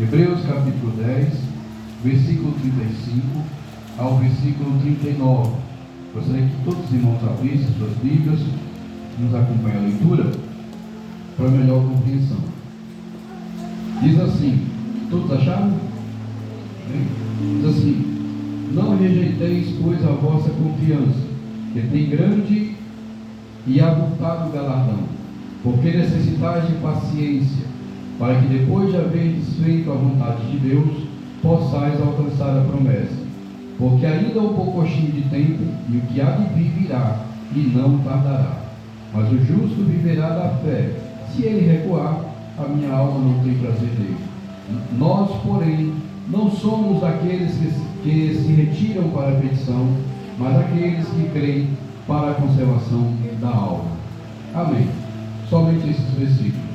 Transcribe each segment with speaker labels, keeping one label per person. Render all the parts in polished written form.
Speaker 1: Hebreus capítulo 10, versículo 35 ao versículo 39. Gostaria que todos os irmãos abrissem suas Bíblias, nos acompanhem a leitura, para melhor compreensão. Diz assim, todos acharam? Diz assim: não rejeiteis, pois, a vossa confiança, que tem grande e avultado galardão, porque necessitais de paciência, para que depois de haverdes feito a vontade de Deus, possais alcançar a promessa. Porque ainda um pouquinho de tempo, e o que há de vir virá, e não tardará. Mas o justo viverá da fé. Se ele recuar, a minha alma não tem prazer nele. Nós, porém, não somos daqueles que se retiram para a perdição, mas aqueles que creem para a conservação da alma. Amém. Somente esses versículos.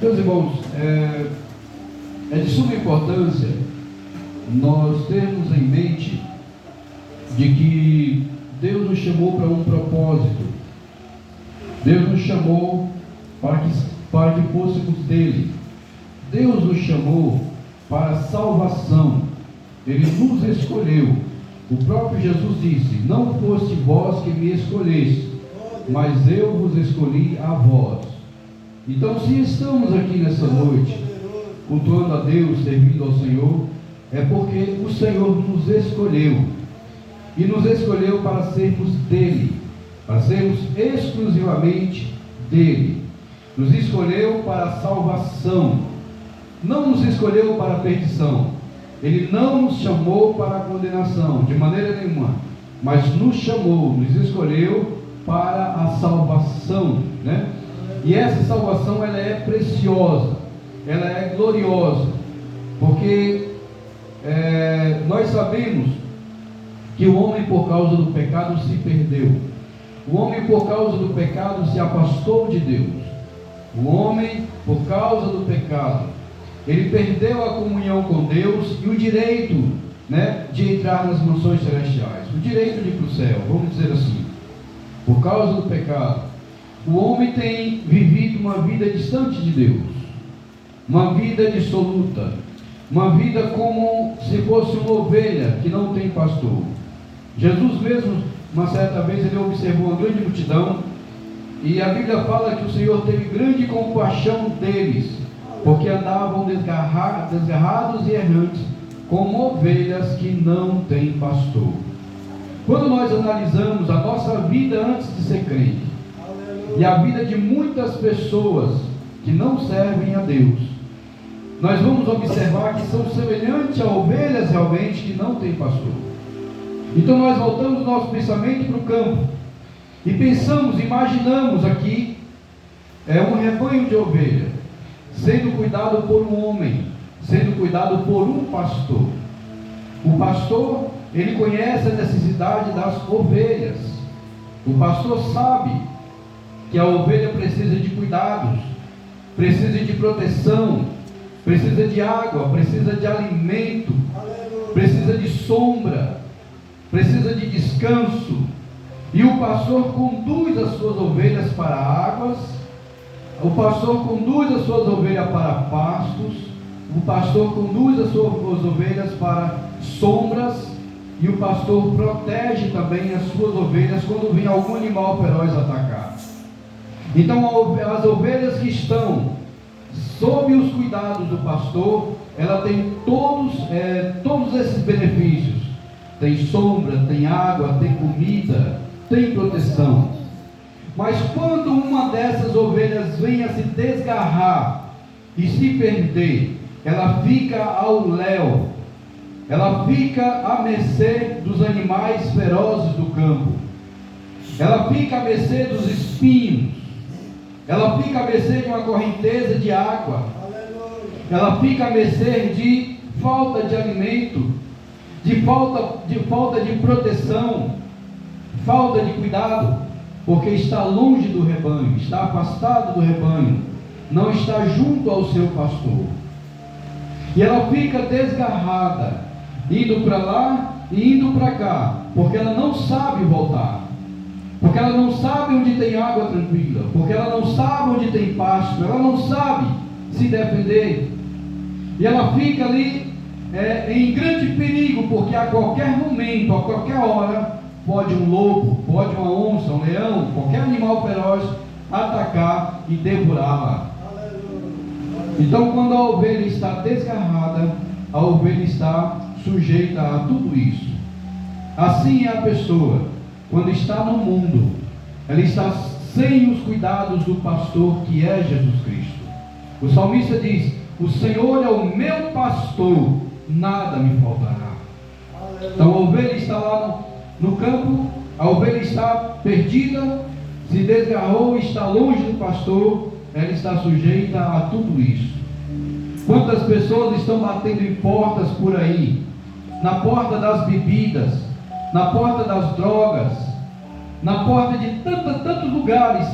Speaker 1: Meus irmãos, é de suma importância nós termos em mente de que Deus nos chamou para um propósito. Deus nos chamou para que fôssemos dele. Deus nos chamou para a salvação. Ele nos escolheu. O próprio Jesus disse: não foste vós que me escolheste, mas eu vos escolhi a vós. Então, se estamos aqui nessa noite cultuando a Deus, servindo ao Senhor, é porque o Senhor nos escolheu, e nos escolheu para sermos dele, para sermos exclusivamente dele. Nos escolheu para a salvação, não nos escolheu para a perdição. Ele não nos chamou para a condenação, de maneira nenhuma, mas nos chamou, nos escolheu para a salvação, né? E essa salvação, ela é preciosa, ela é gloriosa, porque nós sabemos que o homem, por causa do pecado, se perdeu. O homem, por causa do pecado, se afastou de Deus. O homem, por causa do pecado, ele perdeu a comunhão com Deus e o direito, né, de entrar nas mansões celestiais, o direito de ir para o céu, vamos dizer assim. Por causa do pecado, o homem tem vivido uma vida distante de Deus, uma vida dissoluta, uma vida como se fosse uma ovelha que não tem pastor. Jesus mesmo, uma certa vez, ele observou uma grande multidão, e a Bíblia fala que o Senhor teve grande compaixão deles, porque andavam desgarrados e errantes, como ovelhas que não têm pastor. Quando nós analisamos a nossa vida antes de ser crente, e a vida de muitas pessoas que não servem a Deus, nós vamos observar que são semelhantes a ovelhas realmente que não têm pastor. Então nós voltamos nosso pensamento para o campo e pensamos, imaginamos aqui um rebanho de ovelhas sendo cuidado por um homem, sendo cuidado por um pastor. O pastor, ele conhece a necessidade das ovelhas. O pastor sabe que a ovelha precisa de cuidados, precisa de proteção, precisa de água, precisa de alimento, precisa de sombra, precisa de descanso. E o pastor conduz as suas ovelhas para águas, o pastor conduz as suas ovelhas para pastos, o pastor conduz as suas ovelhas para sombras, e o pastor protege também as suas ovelhas quando vem algum animal feroz atacar. Então as ovelhas que estão sob os cuidados do pastor, ela tem todos esses benefícios. Tem sombra, tem água, tem comida, tem proteção. Mas quando uma dessas ovelhas vem a se desgarrar e se perder, ela fica ao léu, ela fica à mercê dos animais ferozes do campo, ela fica à mercê dos espinhos, ela fica à mercê de uma correnteza de água, ela fica à mercê de falta de alimento, de falta de proteção, falta de cuidado, porque está longe do rebanho, está afastado do rebanho, não está junto ao seu pastor. E ela fica desgarrada, indo para lá e indo para cá, porque ela não sabe voltar, porque ela não sabe onde tem água tranquila, porque ela não sabe onde tem pasto, ela não sabe se defender. E ela fica ali em grande perigo, porque a qualquer momento, a qualquer hora, pode um lobo, pode uma onça, um leão, qualquer animal feroz atacar e devorá-la. Então, quando a ovelha está desgarrada, a ovelha está sujeita a tudo isso. Assim é a pessoa, quando está no mundo, ela está sem os cuidados do pastor, que é Jesus Cristo. O salmista diz: o Senhor é o meu pastor, nada me faltará. Então a ovelha está lá no campo, a ovelha está perdida, se desgarrou, está longe do pastor, ela está sujeita a tudo isso. Quantas pessoas estão batendo em portas por aí, na porta das bebidas, na porta das drogas, na porta de tantos lugares,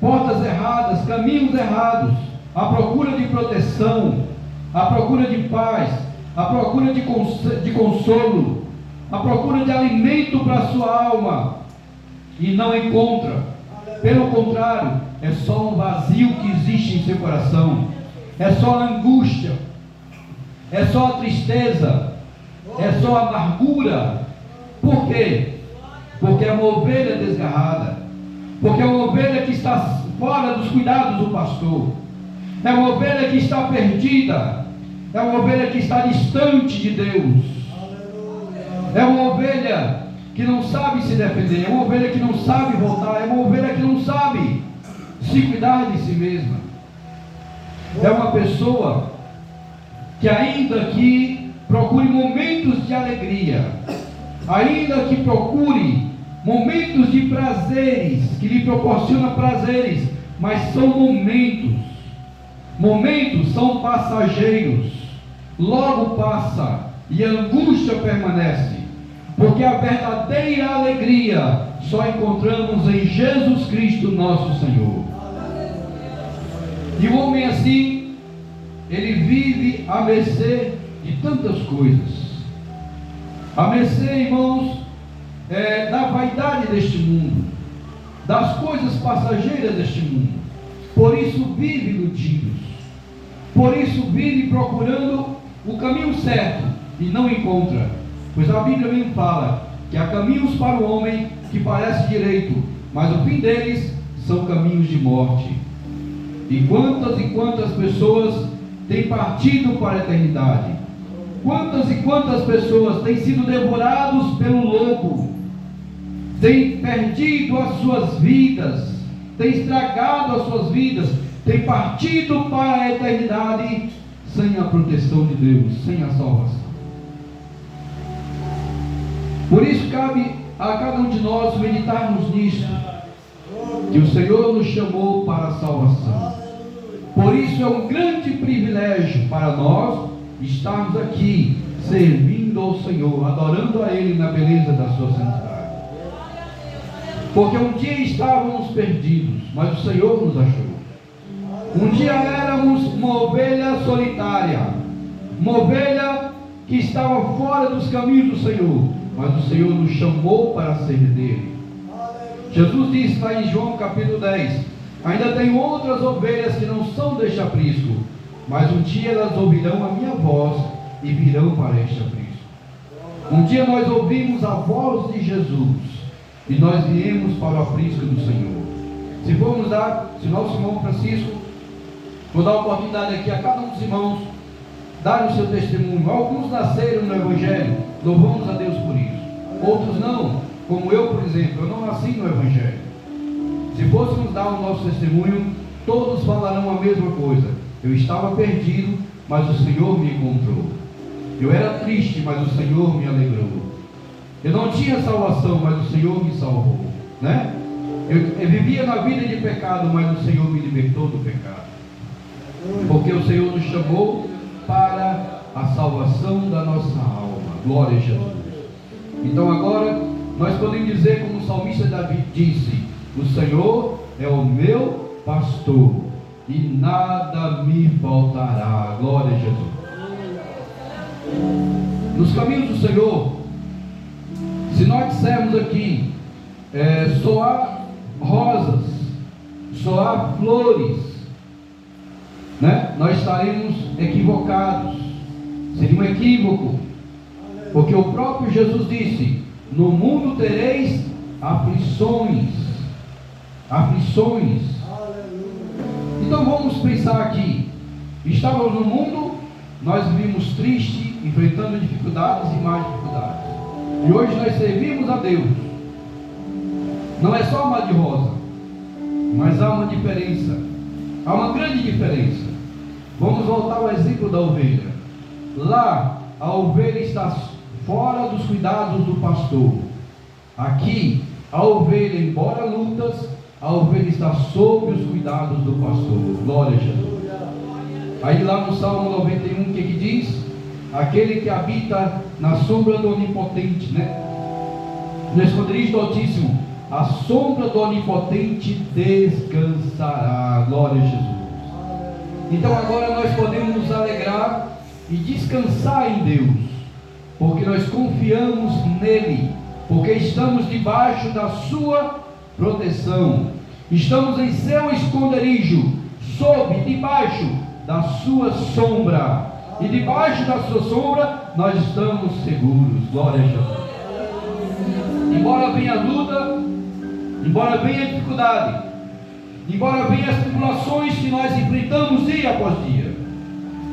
Speaker 1: portas erradas, caminhos errados, à procura de proteção, à procura de paz, à procura de consolo, à procura de alimento para a sua alma, e não encontra. Pelo contrário, é só um vazio que existe em seu coração, é só a angústia, é só a tristeza, é só a amargura. Por quê? Porque é uma ovelha desgarrada, porque é uma ovelha que está fora dos cuidados do pastor, é uma ovelha que está perdida, é uma ovelha que está distante de Deus, é uma ovelha que não sabe se defender, é uma ovelha que não sabe voltar, é uma ovelha que não sabe se cuidar de si mesma, é uma pessoa que, ainda que procure momentos de alegria, ainda que procure momentos de prazeres, que lhe proporciona prazeres, mas são momentos são passageiros, logo passa, e a angústia permanece, porque a verdadeira alegria só encontramos em Jesus Cristo nosso Senhor. E o homem assim, ele vive à mercê de tantas coisas, à mercê, irmãos, da vaidade deste mundo, das coisas passageiras deste mundo. Por isso vive iludidos, por isso vive procurando o caminho certo e não encontra, pois a Bíblia mesmo fala que há caminhos para o homem que parece direito, mas o fim deles são caminhos de morte. E quantas pessoas têm partido para a eternidade? Quantas pessoas têm sido devorados pelo lobo, têm perdido as suas vidas, têm estragado as suas vidas, têm partido para a eternidade sem a proteção de Deus, sem a salvação. Por isso cabe a cada um de nós meditarmos nisso, que o Senhor nos chamou para a salvação. Por isso é um grande privilégio para nós estarmos aqui, servindo ao Senhor, adorando a Ele na beleza da sua santidade. Porque um dia estávamos perdidos, mas o Senhor nos achou. Um dia éramos uma ovelha solitária, uma ovelha que estava fora dos caminhos do Senhor, mas o Senhor nos chamou para ser dele. Jesus disse lá em João capítulo 10: ainda tenho outras ovelhas que não são deste aprisco, mas um dia elas ouvirão a minha voz e virão para este aprisco. Um dia nós ouvimos a voz de Jesus e nós viemos para o aprisco do Senhor. Se nosso irmão Francisco, vou dar a oportunidade aqui a cada um dos irmãos dar o seu testemunho. Alguns nasceram no Evangelho, louvamos a Deus por isso. Outros não, como eu, por exemplo, eu não nasci no Evangelho. Se fôssemos dar o nosso testemunho, todos falarão a mesma coisa: eu estava perdido, mas o Senhor me encontrou. Eu era triste, mas o Senhor me alegrou. Eu não tinha salvação, mas o Senhor me salvou, né? Eu vivia na vida de pecado, mas o Senhor me libertou do pecado. Porque o Senhor nos chamou para a salvação da nossa alma. Glória a Jesus. Então agora nós podemos dizer, como o salmista Davi disse: o Senhor é o meu pastor e nada me faltará. Glória a Jesus. Nos caminhos do Senhor, se nós dissermos aqui, só há rosas, só há flores, né, nós estaremos equivocados. Seria um equívoco, porque o próprio Jesus disse: no mundo tereis aflições. Aflições. Então vamos pensar aqui. Estávamos no mundo, nós vivimos triste, enfrentando dificuldades e mais dificuldades. E hoje nós servimos a Deus. Não é só uma de rosa, mas há uma diferença. Há uma grande diferença. Vamos voltar ao exemplo da ovelha. Lá, a ovelha está fora dos cuidados do pastor. Aqui, a ovelha, embora lutas, a ovelha está sob os cuidados do pastor. Glória a Jesus. Aí lá no Salmo 91, o que diz? Aquele que habita na sombra do Onipotente, né? No esconderijo do Altíssimo, a sombra do Onipotente descansará. Glória a Jesus. Então agora nós podemos nos alegrar e descansar em Deus, porque nós confiamos nele, porque estamos debaixo da sua proteção, estamos em seu esconderijo, debaixo da sua sombra, e debaixo da sua sombra nós estamos seguros. Glória a Jesus. Embora venha a luta, embora venha a dificuldade, embora venham as tribulações que nós enfrentamos dia após dia,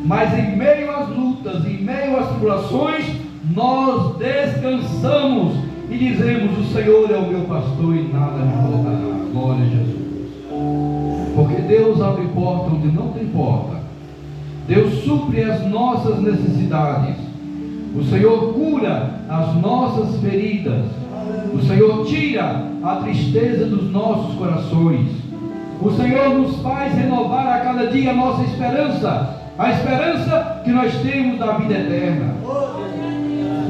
Speaker 1: mas em meio às lutas, em meio às tribulações, nós descansamos e dizemos: o Senhor é o meu pastor e nada me faltará. Glória a Jesus. Porque Deus abre porta onde não tem porta. Deus supre as nossas necessidades. O Senhor cura as nossas feridas. O Senhor tira a tristeza dos nossos corações. O Senhor nos faz renovar a cada dia a nossa esperança, a esperança que nós temos da vida eterna.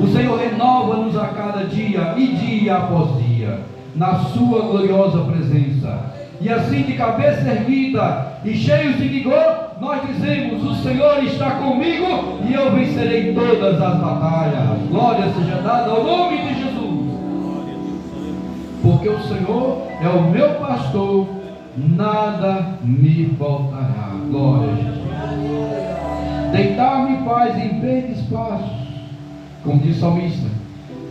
Speaker 1: O Senhor renova-nos a cada dia e dia após dia, na sua gloriosa presença. E assim, de cabeça erguida e cheios de vigor, nós dizemos: o Senhor está comigo e eu vencerei todas as batalhas. Glória seja dada ao nome de Jesus. Porque o Senhor é o meu pastor, nada me faltará. Glória a Jesus. Deitar-me paz em verdes pastos, como diz o salmista.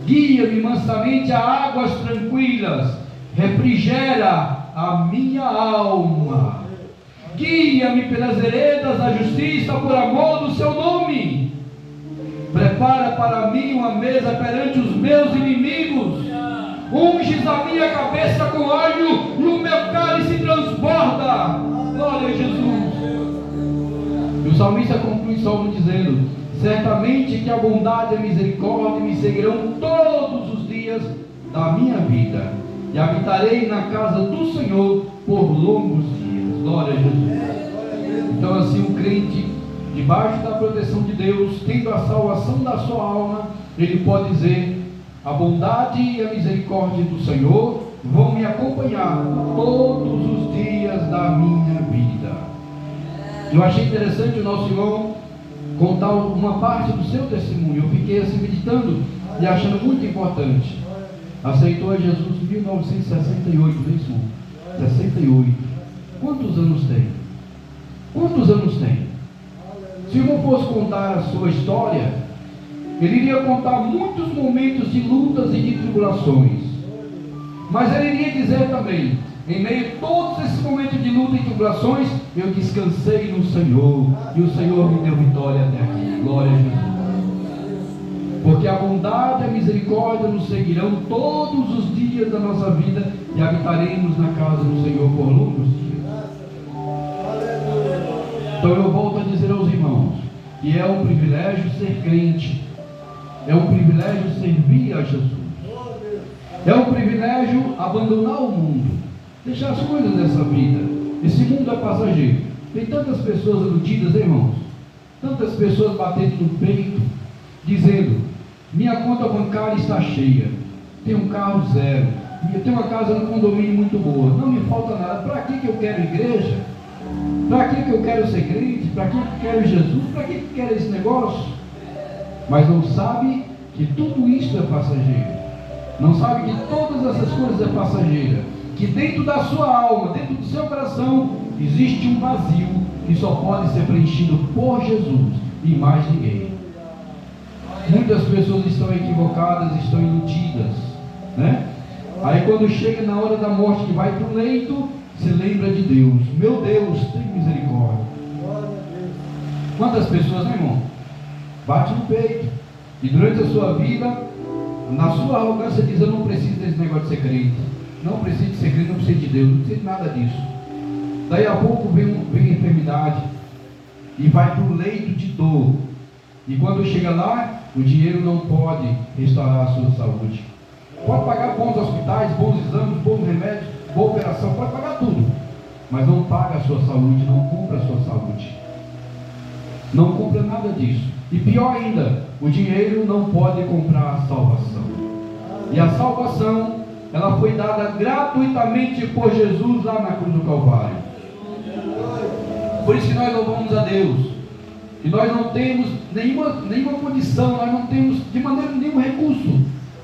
Speaker 1: Guia-me mansamente a águas tranquilas, refrigera a minha alma. Guia-me pelas veredas da justiça, por amor do seu nome. Prepara para mim uma mesa perante os meus inimigos. Unges a minha cabeça com óleo e o meu cálice transborda. Glória a Jesus. E o salmista conclui o salmo dizendo: certamente que a bondade e a misericórdia me seguirão todos os dias da minha vida, e habitarei na casa do Senhor por longos dias. Glória a Jesus. Então assim, um crente, debaixo da proteção de Deus, tendo a salvação da sua alma, ele pode dizer: a bondade e a misericórdia do Senhor vão me acompanhar todos os dias da minha vida. Eu achei interessante o nosso irmão contar uma parte do seu testemunho. Eu fiquei assim meditando e achando muito importante. Aceitou a Jesus em 1968, não é isso? 68. Quantos anos tem? Quantos anos tem? Se o irmão fosse contar a sua história, ele iria contar muitos momentos de lutas e de tribulações. Mas ele iria dizer também: em meio a todos esses momentos de luta e tribulações, eu descansei no Senhor, e o Senhor me deu vitória até aqui. Glória a Jesus. Porque a bondade e a misericórdia nos seguirão todos os dias da nossa vida, e habitaremos na casa do Senhor por longos dias. Então eu volto a dizer aos irmãos que é um privilégio ser crente, é um privilégio servir a Jesus, é um privilégio abandonar o mundo, deixar as coisas dessa vida. Esse mundo é passageiro. Tem tantas pessoas iludidas, irmãos, tantas pessoas batendo no peito, dizendo: minha conta bancária está cheia, tenho um carro zero, eu tenho uma casa no condomínio muito boa, não me falta nada. Para que eu quero igreja? Para que eu quero ser crente? Para que eu quero Jesus? Para que eu quero esse negócio? Mas não sabe que tudo isso é passageiro. Não sabe que todas essas coisas é passageira. Que dentro da sua alma, dentro do seu coração, existe um vazio, que só pode ser preenchido por Jesus e mais ninguém. Muitas pessoas estão equivocadas, estão iludidas, né? Aí quando chega na hora da morte, que vai para o leito, se lembra de Deus. Meu Deus, tem misericórdia. Quantas pessoas, né, irmão? Bate no peito. E durante a sua vida, na sua arrogância, diz: eu não preciso desse negócio de ser crente. Não preciso de ser crente, não preciso de Deus, não preciso de nada disso. Daí a pouco vem a enfermidade e vai para o leito de dor. E quando chega lá, o dinheiro não pode restaurar a sua saúde. Pode pagar bons hospitais, bons exames, bons remédios, boa operação, pode pagar tudo, mas não paga a sua saúde, não compra a sua saúde, não compra nada disso. E pior ainda, o dinheiro não pode comprar a salvação. E a salvação, ela foi dada gratuitamente por Jesus lá na cruz do Calvário. Por isso que nós louvamos a Deus, que nós não temos nenhuma condição, nós não temos de maneira nenhum recurso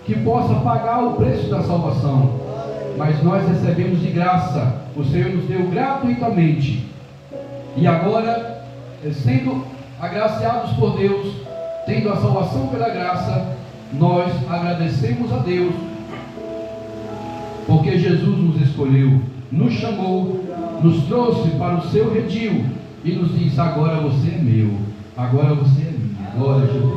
Speaker 1: que possa pagar o preço da salvação, mas nós recebemos de graça. O Senhor nos deu gratuitamente, e agora, sendo agraciados por Deus, tendo a salvação pela graça, nós agradecemos a Deus, porque Jesus nos escolheu, nos chamou, nos trouxe para o seu redil e nos diz: agora você é meu, agora você é minha. Glória a Jesus.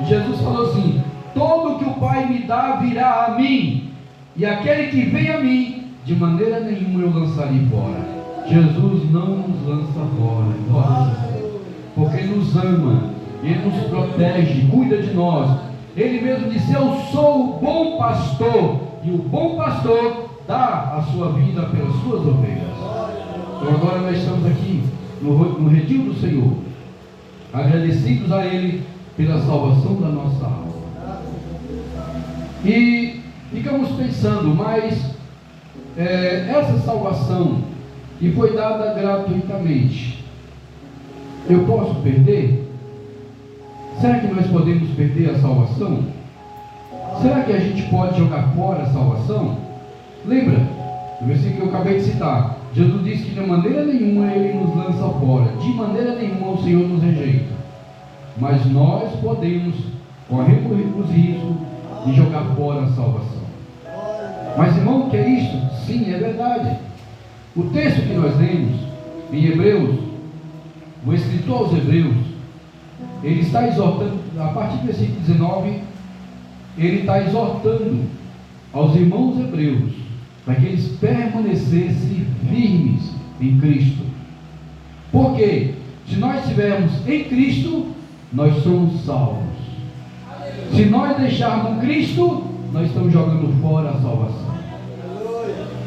Speaker 1: E Jesus falou assim: todo que o Pai me dá virá a mim, e aquele que vem a mim, de maneira nenhuma eu lançarei fora. Jesus não nos lança fora, glória a Deus, porque Ele nos ama, Ele nos protege, cuida de nós. Ele mesmo disse: eu sou o bom pastor, e o bom pastor dá a sua vida pelas suas ovelhas. Então agora nós estamos aqui no redil do Senhor, agradecidos a Ele pela salvação da nossa alma. E ficamos pensando, mas essa salvação que foi dada gratuitamente, eu posso perder? Será que nós podemos perder a salvação? Será que a gente pode jogar fora a salvação? Lembra do versículo que eu acabei de citar? Jesus disse que de maneira nenhuma Ele nos lança fora, de maneira nenhuma o Senhor nos rejeita, mas nós podemos correr os riscos de jogar fora a salvação. Mas, irmão, o que é isso? Sim, é verdade. O texto que nós lemos em Hebreus, o escritor aos Hebreus, ele está exortando, a partir do versículo 19, ele está exortando aos irmãos hebreus para que eles permanecessem firmes em Cristo. Porque se nós estivermos em Cristo, nós somos salvos. Se nós deixarmos Cristo, nós estamos jogando fora a salvação.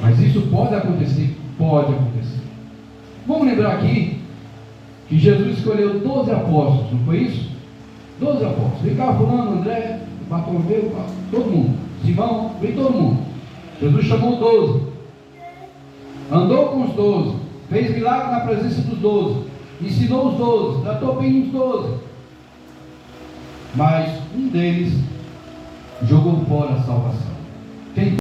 Speaker 1: Mas isso pode acontecer? Pode acontecer. Vamos lembrar aqui que Jesus escolheu 12 apóstolos, não foi isso? 12 apóstolos. Vem cá, fulano, André, Bartolomeu, todo mundo. Simão, vem todo mundo. Jesus chamou 12. Andou com os 12. Fez milagre na presença dos 12. Ensinou os 12. Tratou bem os 12. Mas um deles jogou fora a salvação. Quem